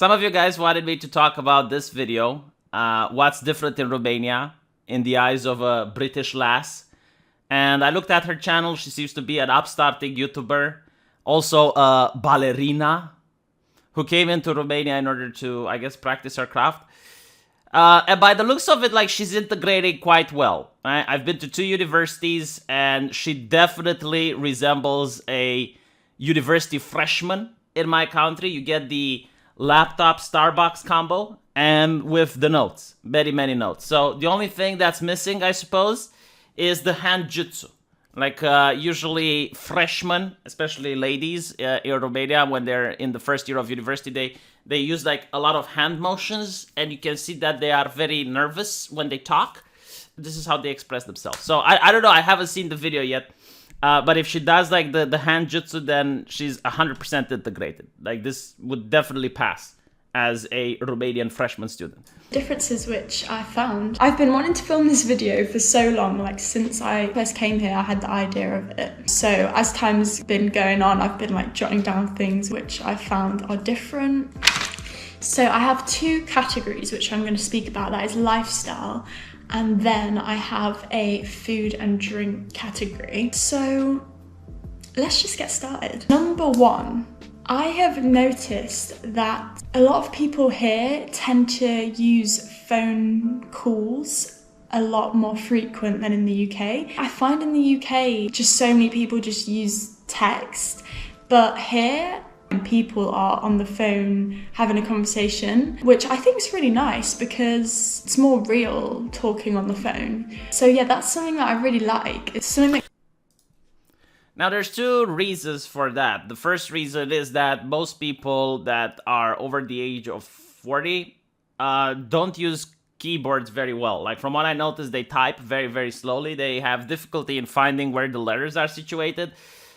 Some of you guys wanted me to talk about this video, what's different in Romania in the eyes of a British lass. And I looked at her channel. She seems to be an upstarting YouTuber, also a ballerina who came into Romania in order to, I guess, practice her craft. And by the looks of it, like, she's integrating quite well. Right? I've been to 2 universities, and she definitely resembles a university freshman in my country. You get the laptop Starbucks combo, and with the notes, many, many notes. So the only thing that's missing, I suppose, is the hand jutsu. Like, usually freshmen, especially ladies in Romania, when they're in the first year of university, they use like a lot of hand motions, and you can see that they are very nervous when they talk. This is how they express themselves. So I don't know, I haven't seen the video yet, but if she does like the hand jutsu, then she's 100% integrated. Like, this would definitely pass as a Romanian freshman student. Differences which I found. I've been wanting to film this video for so long, like since I first came here, I had the idea of it. So as time's been going on, I've been like jotting down things which I found are different. So I have 2 categories which I'm going to speak about. That is lifestyle, and then I have a food and drink category. So let's just get started. Number 1. I have noticed that a lot of people here tend to use phone calls a lot more frequent than in the UK. I find in the UK, just so many people just use text, but here people are on the phone having a conversation, which I think is really nice because it's more real talking on the phone. So yeah, that's something that I really like. It's something that... Now, there's 2 reasons for that. The first reason is that most people that are over the age of 40 don't use keyboards very well. Like, from what I noticed, they type very, very slowly. They have difficulty in finding where the letters are situated.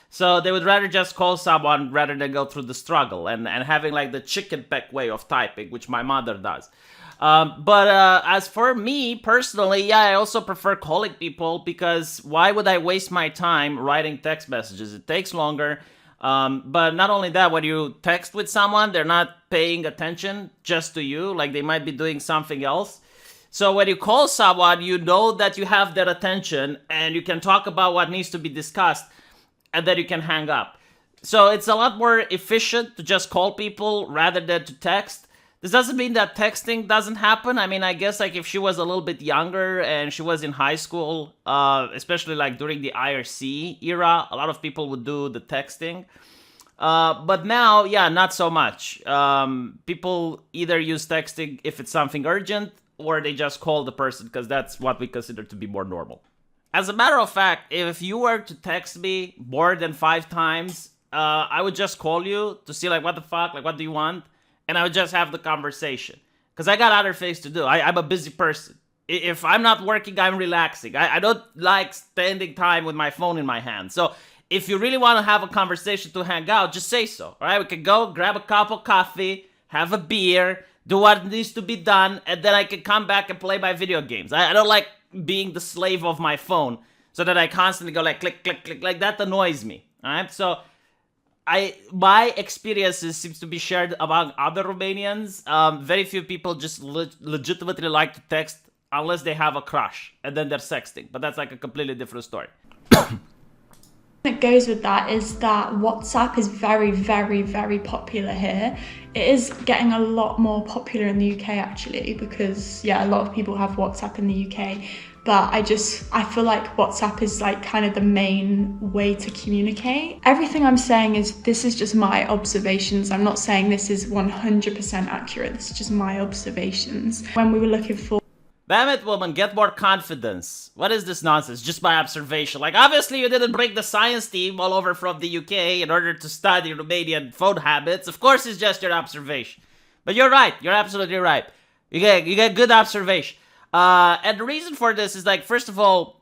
So they would rather just call someone rather than go through the struggle and having like the chicken peck way of typing, which my mother does. But as for me personally, yeah, I also prefer calling people, because why would I waste my time writing text messages? It takes longer. But not only that, when you text with someone, they're not paying attention just to you. Like, they might be doing something else. So when you call someone, you know that you have their attention and you can talk about what needs to be discussed, and then you can hang up. So it's a lot more efficient to just call people rather than to text. This doesn't mean that texting doesn't happen. I mean, I guess like if she was a little bit younger and she was in high school, especially like during the IRC era, a lot of people would do the texting. But now, yeah, not so much. People either use texting if it's something urgent, or they just call the person because that's what we consider to be more normal. As a matter of fact, if you were to text me more than 5 times, I would just call you to see like, what the fuck, like, what do you want? And I would just have the conversation. Because I got other things to do. I'm a busy person. If I'm not working, I'm relaxing. I don't like spending time with my phone in my hand. So if you really want to have a conversation to hang out, just say so. All right, we can go grab a cup of coffee, have a beer, do what needs to be done, and then I can come back and play my video games. I don't like being the slave of my phone so that I constantly go like click, click, click. Like, that annoys me. All right, so my experiences seems to be shared among other Romanians. Very few people just legitimately like to text unless they have a crush, and then they're sexting. But that's like a completely different story. That goes with that is that WhatsApp is very, very, very popular here. It is getting a lot more popular in the UK actually, because yeah, a lot of people have WhatsApp in the UK. But I feel like WhatsApp is like kind of the main way to communicate. Everything I'm saying this is just my observations. I'm not saying this is 100% accurate. This is just my observations. When we were looking for... Damn it, woman, get more confidence. What is this nonsense? Just my observation. Like, obviously you didn't bring the science team all over from the UK in order to study Romanian phone habits. Of course it's just your observation. But you're right. You're absolutely right. You get good observation. And the reason for this is, like, first of all,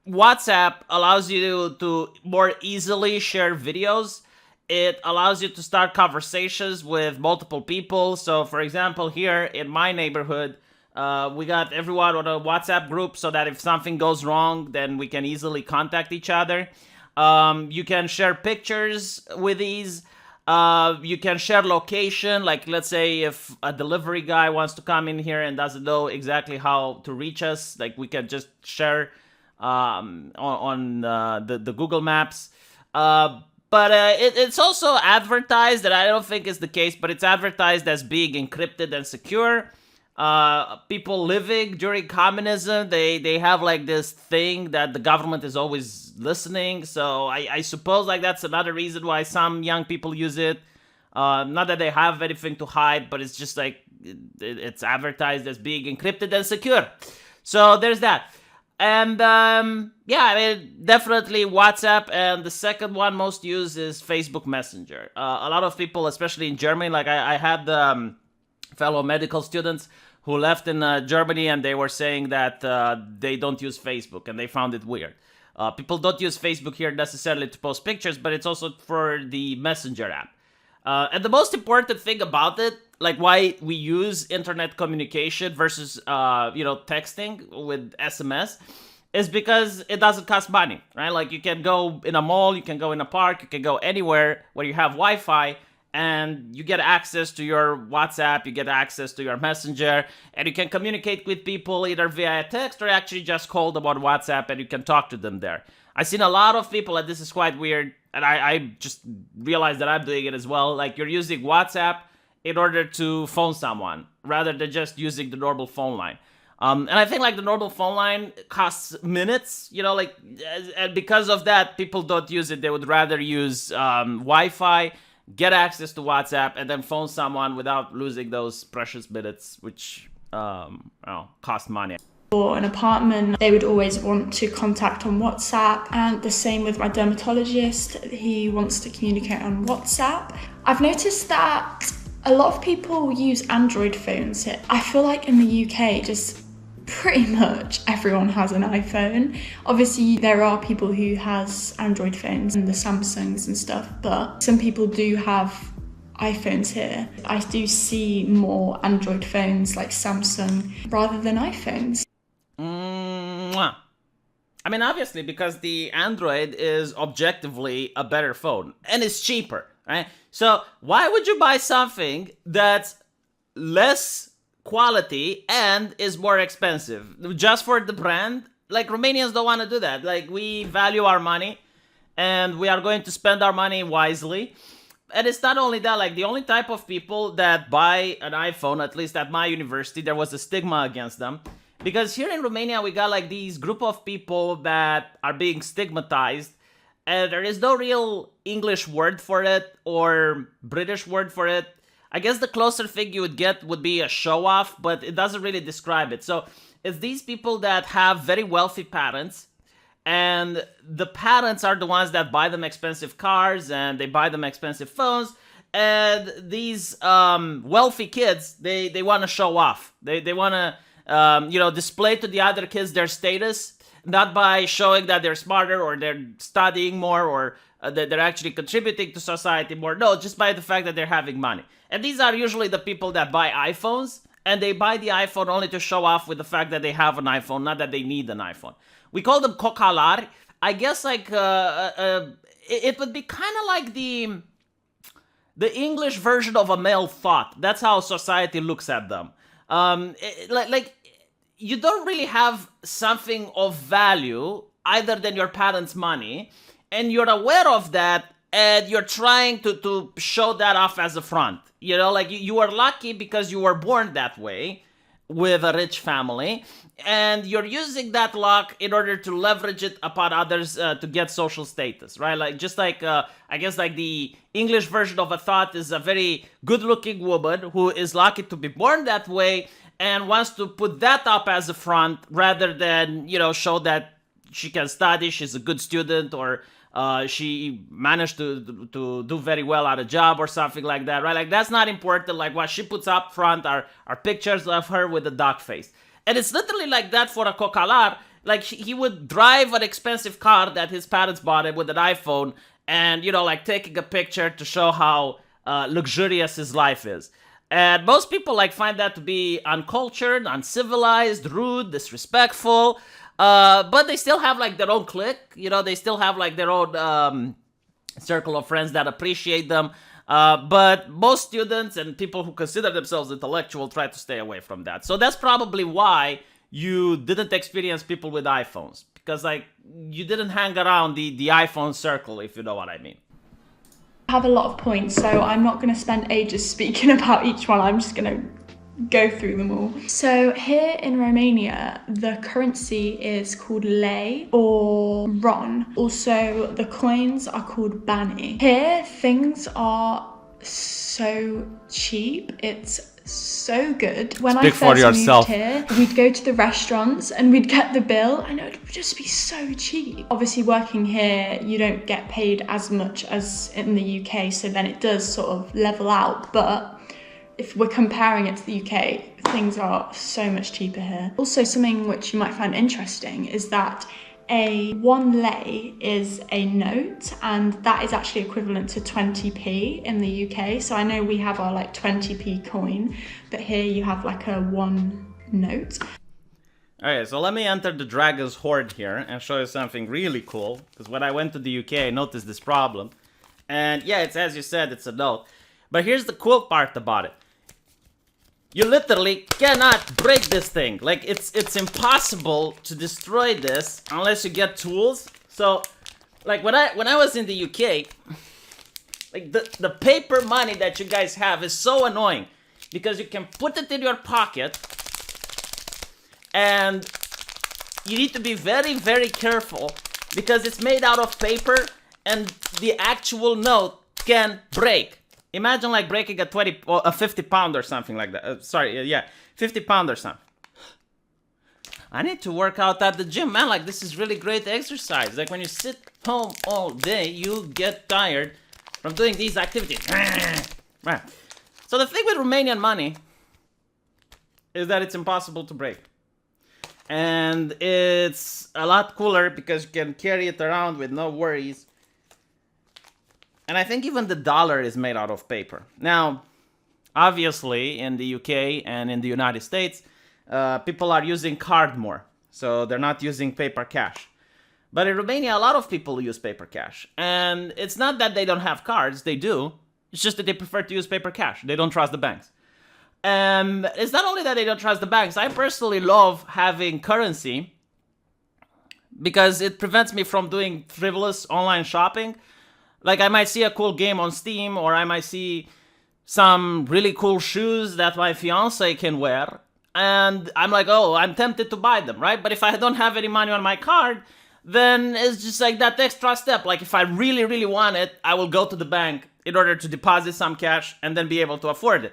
WhatsApp allows you to more easily share videos. It allows you to start conversations with multiple people. So, for example, here in my neighborhood, we got everyone on a WhatsApp group so that if something goes wrong, then we can easily contact each other. You can share pictures with these. You can share location, like let's say if a delivery guy wants to come in here and doesn't know exactly how to reach us, like we can just share on the Google Maps. But it's also advertised, and I don't think it's the case, but it's advertised as being encrypted and secure. People living during communism, they have like this thing that the government is always listening. So I suppose like that's another reason why some young people use it. Not that they have anything to hide, but it's just like it's advertised as being encrypted and secure. So there's that. And yeah, I mean, definitely WhatsApp. And the second one most used is Facebook Messenger. A lot of people, especially in Germany, like I had fellow medical students who left in Germany, and they were saying that they don't use Facebook, and they found it weird. People don't use Facebook here necessarily to post pictures, but it's also for the Messenger app. And the most important thing about it, like why we use internet communication versus, texting with SMS, is because it doesn't cost money, right? Like you can go in a mall, you can go in a park, you can go anywhere where you have Wi-Fi, and you get access to your WhatsApp, you get access to your Messenger, and you can communicate with people either via text or actually just call them on WhatsApp and you can talk to them there. I've seen a lot of people, and this is quite weird, and I just realized that I'm doing it as well, like you're using WhatsApp in order to phone someone rather than just using the normal phone line. And I think like the normal phone line costs minutes, and because of that, people don't use it. They would rather use Wi-Fi, get access to WhatsApp, and then phone someone without losing those precious minutes, which cost money. Or an apartment, they would always want to contact on WhatsApp, and the same with my dermatologist. He wants to communicate on WhatsApp. I've noticed that a lot of people use Android phones here. I feel like in the UK, just pretty much everyone has an iPhone. Obviously, there are people who has Android phones and the Samsungs and stuff, but some people do have iPhones here. I do see more Android phones like Samsung rather than iPhones. I mean, obviously, because the Android is objectively a better phone and it's cheaper, right? So why would you buy something that's less quality and is more expensive just for the brand? Like, Romanians don't want to do that. Like, we value our money and we are going to spend our money wisely. And it's not only that, like the only type of people that buy an iPhone, at least at my university, there was a stigma against them. Because here in Romania, we got like these group of people that are being stigmatized, and there is no real English word for it or British word for it. I guess the closer thing you would get would be a show-off, but it doesn't really describe it. So it's these people that have very wealthy parents, and the parents are the ones that buy them expensive cars and they buy them expensive phones. And these wealthy kids, they want to show off. They want to display to the other kids their status, not by showing that they're smarter or they're studying more or that they're actually contributing to society more. No, just by the fact that they're having money. And these are usually the people that buy iPhones, and they buy the iPhone only to show off with the fact that they have an iPhone, not that they need an iPhone. We call them cocalar. I guess like it would be kind of like the English version of a male thought. That's how society looks at them. Like you don't really have something of value either than your parents' money, and you're aware of that, and you're trying to show that off as a front. Like you are lucky because you were born that way with a rich family, and you're using that luck in order to leverage it upon others to get social status, right? Like just like I guess like the English version of a thought is a very good-looking woman who is lucky to be born that way and wants to put that up as a front rather than show that she can study, she's a good student, or she managed to do very well at a job or something like that, right? Like that's not important. Like what she puts up front are pictures of her with a duck face. And it's literally like that for a cocalar. Like he would drive an expensive car that his parents bought him with an iPhone and, like taking a picture to show how luxurious his life is. And most people like find that to be uncultured, uncivilized, rude, disrespectful. But they still have like their own clique, they still have like their own circle of friends that appreciate them. But most students and people who consider themselves intellectual try to stay away from that. So that's probably why you didn't experience people with iPhones, because like you didn't hang around the iPhone circle, if you know what I mean. I have a lot of points, so I'm not going to spend ages speaking about each one. I'm just going to go through them all. So here in Romania, the currency is called lei or ron. Also, the coins are called bani. Here, things are so cheap. It's so good. When I first moved here, we'd go to the restaurants and we'd get the bill and it would just be so cheap. Obviously, working here, you don't get paid as much as in the UK, so then it does sort of level out. But if we're comparing it to the UK, things are so much cheaper here. Also, something which you might find interesting is that a 1 lei is a note, and that is actually equivalent to 20p in the UK. So I know we have our like 20p coin, but here you have like a 1 note. Okay, so let me enter the Dragon's Hoard here and show you something really cool. Because when I went to the UK, I noticed this problem. And yeah, it's as you said, it's a note. But here's the cool part about it. You literally cannot break this thing. Like, it's impossible to destroy this unless you get tools. So, like, when I was in the UK, like, the paper money that you guys have is so annoying. Because you can put it in your pocket, and you need to be very, very careful because it's made out of paper, and the actual note can break. Imagine like breaking a 20 or a 50 pound or something like that. 50 pound or something. I need to work out at the gym, man. Like, this is really great exercise. Like, when you sit home all day, you get tired from doing these activities. Right. So the thing with Romanian money is that it's impossible to break. And it's a lot cooler because you can carry it around with no worries. And I think even the dollar is made out of paper. Now, obviously, in the UK and in the United States, people are using card more. So they're not using paper cash. But in Romania, a lot of people use paper cash. And it's not that they don't have cards, they do. It's just that they prefer to use paper cash. They don't trust the banks. It's not only that they don't trust the banks. I personally love having currency because it prevents me from doing frivolous online shopping. Like, I might see a cool game on Steam, or I might see some really cool shoes that my fiance can wear, and I'm like, oh, I'm tempted to buy them, right? But if I don't have any money on my card, then it's just like that extra step. Like, if I really, really want it, I will go to the bank in order to deposit some cash and then be able to afford it.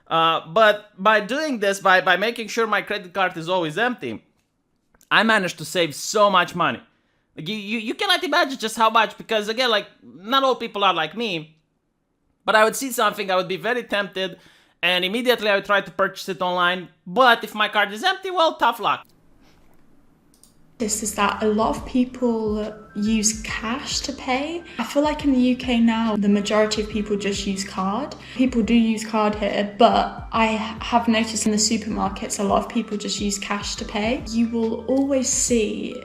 But by doing this, by making sure my credit card is always empty, I managed to save so much money. Like, you cannot imagine just how much, because again, like, not all people are like me, but I would see something, I would be very tempted, and immediately I would try to purchase it online. But if my card is empty, well, tough luck. This is that a lot of people use cash to pay. I feel like in the UK now, the majority of people just use card. People do use card here, but I have noticed in the supermarkets, a lot of people just use cash to pay. You will always see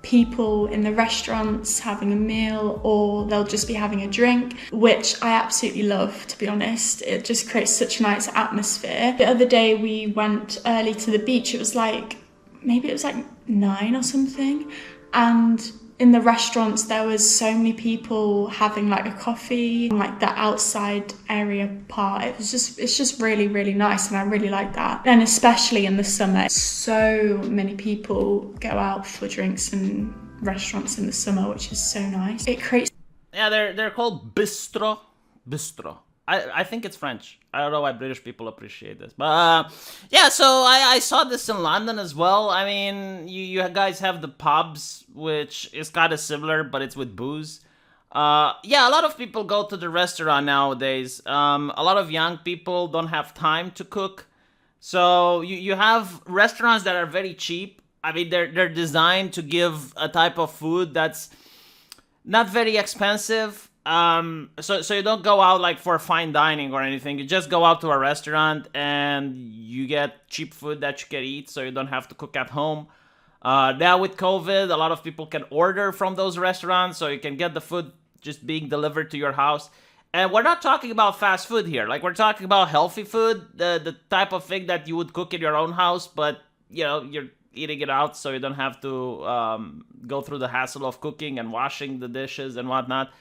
people in the restaurants having a meal, or they'll just be having a drink, which I absolutely love, to be honest. It just creates such a nice atmosphere. The other day we went early to the beach. It was like, maybe it was like 9 or something, and in the restaurants there was so many people having like a coffee, like the outside area part. It's just really, really nice, and I really like that. And especially in the summer, so many people go out for drinks in restaurants in the summer, which is so nice. It creates... Yeah, they're called bistro. I think it's French. I don't know why British people appreciate this. But yeah, so I saw this in London as well. I mean, you guys have the pubs, which is kind of similar, but it's with booze. Yeah, a lot of people go to the restaurant nowadays. A lot of young people don't have time to cook. So you have restaurants that are very cheap. I mean, they're designed to give a type of food that's not very expensive. So you don't go out like for fine dining or anything. You just go out to a restaurant and you get cheap food that you can eat, so you don't have to cook at home. Now with COVID, a lot of people can order from those restaurants, so you can get the food just being delivered to your house. And we're not talking about fast food here. Like, we're talking about healthy food, the type of thing that you would cook in your own house, but, you're eating it out so you don't have to go through the hassle of cooking and washing the dishes and whatnot.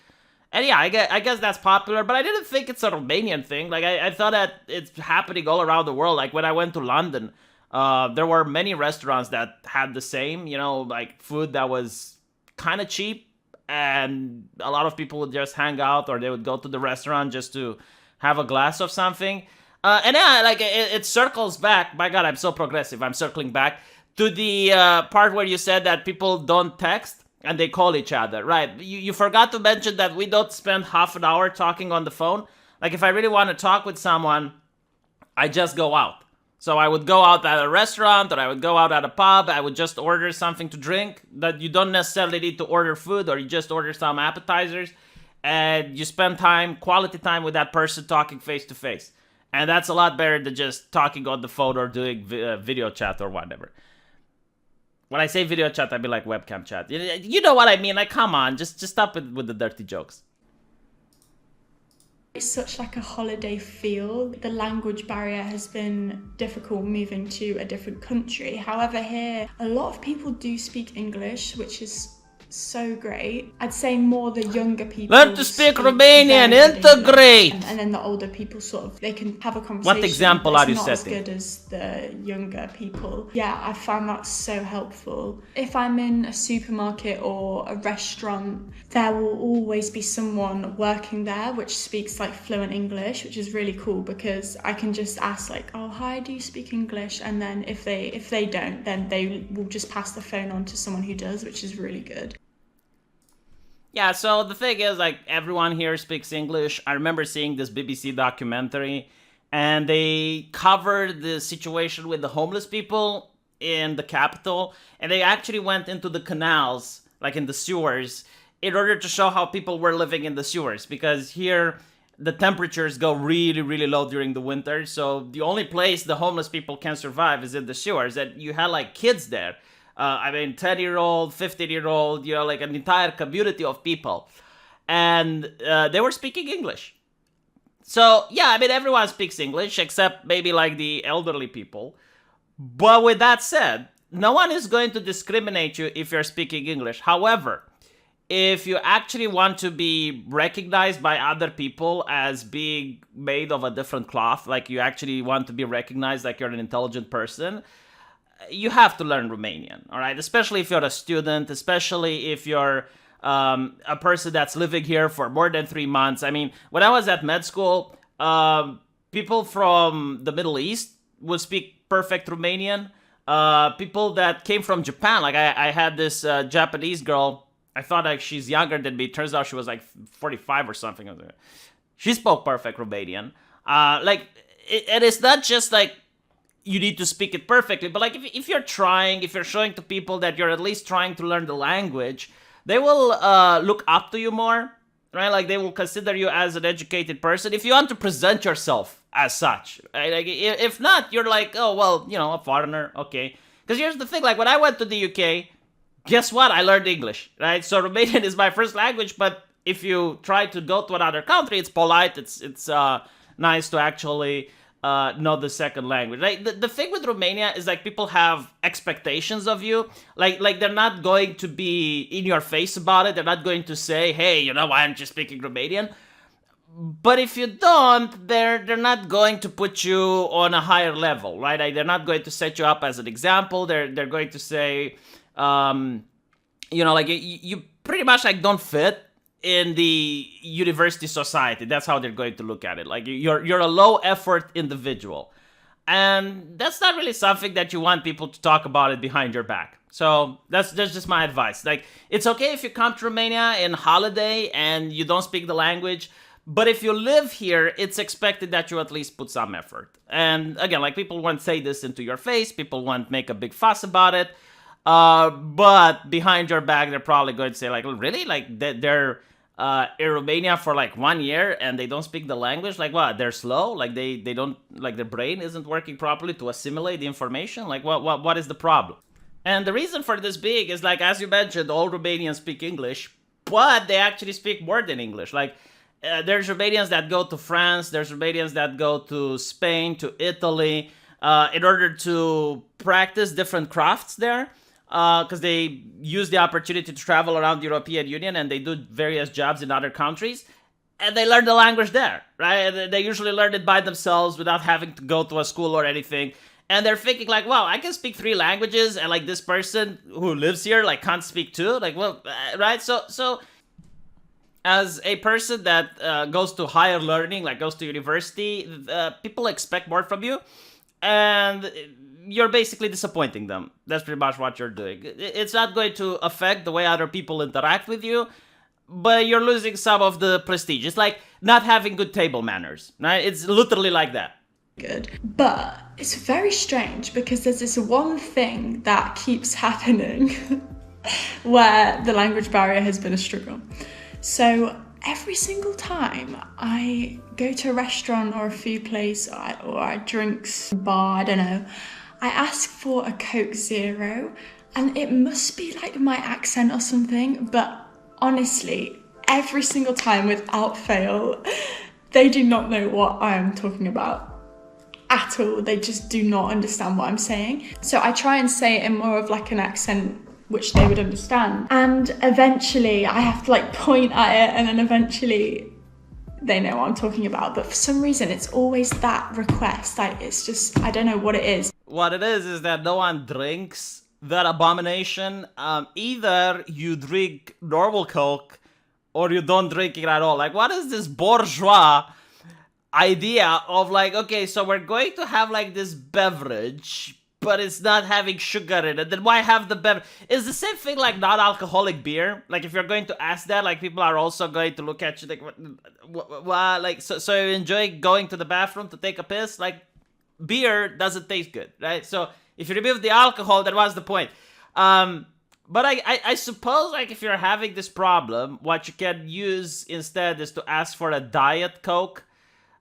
And yeah, I guess that's popular, but I didn't think it's a Romanian thing. Like, I thought that it's happening all around the world. Like, when I went to London, there were many restaurants that had the same, like food that was kind of cheap, and a lot of people would just hang out, or they would go to the restaurant just to have a glass of something. And yeah, like it circles back. My God, I'm so progressive. I'm circling back to the part where you said that people don't text and they call each other, right? You forgot to mention that we don't spend half an hour talking on the phone. Like, if I really want to talk with someone, I just go out. So I would go out at a restaurant, or I would go out at a pub. I would just order something to drink. That you don't necessarily need to order food, or you just order some appetizers, and you spend quality time with that person, talking face to face. And that's a lot better than just talking on the phone or doing video chat or whatever. When I say video chat, I mean like webcam chat. You know what I mean? Like, come on, just stop with the dirty jokes. It's such like a holiday feel. The language barrier has been difficult moving to a different country. However, here, a lot of people do speak English, which is so great. I'd say more the younger people learn to speak Romanian, integrate. And then the older people they can have a conversation. What example are you setting? It's not as good as the younger people. Yeah, I found that so helpful. If I'm in a supermarket or a restaurant, there will always be someone working there which speaks like fluent English, which is really cool, because I can just ask like, oh hi, do you speak English? And then if they don't, then they will just pass the phone on to someone who does, which is really good. Yeah, so the thing is, like, everyone here speaks English. I remember seeing this BBC documentary, and they covered the situation with the homeless people in the capital, and they actually went into the canals, like in the sewers, in order to show how people were living in the sewers, because here the temperatures go really, really low during the winter, so the only place the homeless people can survive is in the sewers, and you had, like, kids there. 10-year-old, 15-year-old, like an entire community of people. And they were speaking English. So, yeah, everyone speaks English, except maybe like the elderly people. But with that said, no one is going to discriminate you if you're speaking English. However, if you actually want to be recognized by other people as being made of a different cloth, like you actually want to be recognized like you're an intelligent person, you have to learn Romanian, all right? Especially if you're a student, especially if you're a person that's living here for more than 3 months. When I was at med school, people from the Middle East would speak perfect Romanian. People that came from Japan, like I had this Japanese girl. I thought like she's younger than me. Turns out she was like 45 or something. She spoke perfect Romanian. And it's not just like you need to speak it perfectly, but like if you're showing to people that you're at least trying to learn the language, they will look up to you more, right? Like they will consider you as an educated person if you want to present yourself as such, right? Like if not, you're like, oh well, a foreigner, okay. Because here's the thing, like when I went to the UK, guess what? I learned English, right? So Romanian is my first language, but if you try to go to another country, it's polite, it's nice to actually know the second language. Like the thing with Romania is like people have expectations of you. Like they're not going to be in your face about it. They're not going to say, hey, why aren't you speaking Romanian? But if you don't, they're not going to put you on a higher level, right? Like, they're not going to set you up as an example. They're going to say, like you pretty much like don't fit in the university society. That's how they're going to look at it. Like you're a low effort individual. And that's not really something that you want people to talk about it behind your back. So that's just my advice. Like, it's okay if you come to Romania in holiday and you don't speak the language, but if you live here, it's expected that you at least put some effort. And again, like people won't say this into your face, people won't make a big fuss about it, but behind your back, they're probably going to say like, really? Like they're in Romania for like 1 year and they don't speak the language? Like what? They're slow? Like they don't, like their brain isn't working properly to assimilate the information? Like what is the problem? And the reason for this being is like, as you mentioned, all Romanians speak English, but they actually speak more than English. Like There's Romanians that go to France. There's Romanians that go to Spain, to Italy, in order to practice different crafts there. Because they use the opportunity to travel around the European Union and they do various jobs in other countries. And they learn the language there, right? They usually learn it by themselves without having to go to a school or anything. And they're thinking like, wow, I can speak 3 languages, and like this person who lives here like can't speak 2. Like, well, right? So as a person that goes to higher learning, like goes to university, people expect more from you, and you're basically disappointing them. That's pretty much what you're doing. It's not going to affect the way other people interact with you, but you're losing some of the prestige. It's like not having good table manners, right? It's literally like that. Good. But it's very strange because there's this one thing that keeps happening where the language barrier has been a struggle. So every single time I go to a restaurant or a food place or a drinks bar, I don't know, I ask for a Coke Zero, and it must be like my accent or something, but honestly, every single time without fail, they do not know what I am talking about at all. They just do not understand what I'm saying. So I try and say it in more of like an accent which they would understand. And eventually I have to like point at it, and then eventually they know what I'm talking about. But for some reason, it's always that request. Like, it's just, I don't know what it is. What it is that no one drinks that abomination. Either you drink normal Coke or you don't drink it at all. Like, what is this bourgeois idea of like, okay, so we're going to have like this beverage, but it's not having sugar in it. Then why have the beverage? It's the same thing like non-alcoholic beer. Like if you're going to ask that, like people are also going to look at you like, what? Like, so you enjoy going to the bathroom to take a piss? Like beer doesn't taste good, right? So if you remove the alcohol, then what's the point? But I suppose like if you're having this problem, what you can use instead is to ask for a Diet Coke.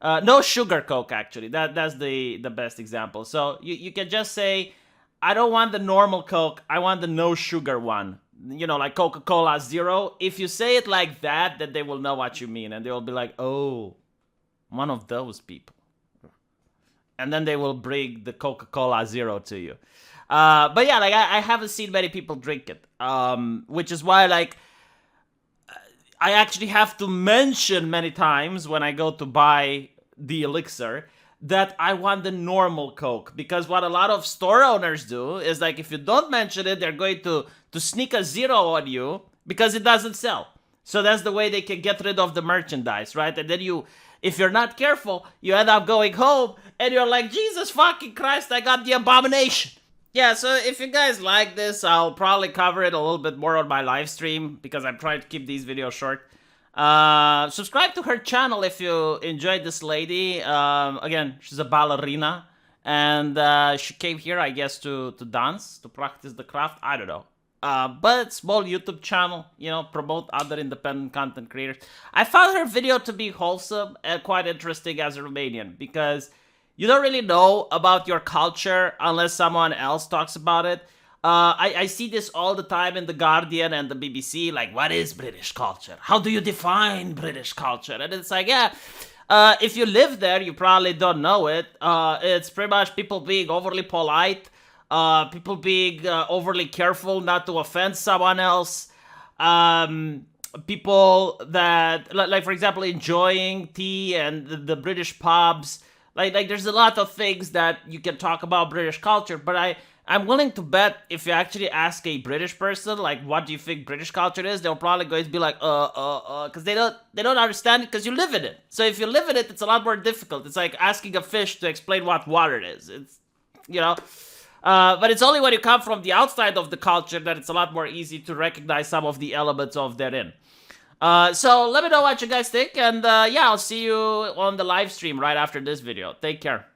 No sugar Coke, actually. That's the best example. So you can just say, I don't want the normal Coke. I want the no sugar one. You know, like Coca-Cola Zero. If you say it like that, then they will know what you mean. And they will be like, oh, one of those people. And then they will bring the Coca-Cola Zero to you. But yeah, like I haven't seen many people drink it. Which is why, like, I actually have to mention many times when I go to buy the elixir that I want the normal Coke. Because what a lot of store owners do is like if you don't mention it, they're going to sneak a zero on you because it doesn't sell. So that's the way they can get rid of the merchandise, right? And then if you're not careful, you end up going home and you're like, Jesus fucking Christ, I got the abomination. Yeah, so if you guys like this, I'll probably cover it a little bit more on my live stream because I'm trying to keep these videos short. Subscribe to her channel if you enjoyed this lady. Again, she's a ballerina, and she came here, I guess, to dance, to practice the craft. I don't know. But small YouTube channel, you know, promote other independent content creators. I found her video to be wholesome and quite interesting as a Romanian because you don't really know about your culture unless someone else talks about it. I see this all the time in The Guardian and the BBC, like, what is British culture? How do you define British culture? And it's like, yeah, if you live there, you probably don't know it. It's pretty much people being overly polite, people being overly careful not to offend someone else, people that, like for example, enjoying tea and the British pubs. Like there's a lot of things that you can talk about British culture, but I'm willing to bet if you actually ask a British person, like, what do you think British culture is, they'll probably going to be like, because they don't understand it because you live in it. So if you live in it, it's a lot more difficult. It's like asking a fish to explain what water is. It's, you know, but it's only when you come from the outside of the culture that it's a lot more easy to recognize some of the elements of therein. So let me know what you guys think, and yeah, I'll see you on the live stream right after this video. Take care.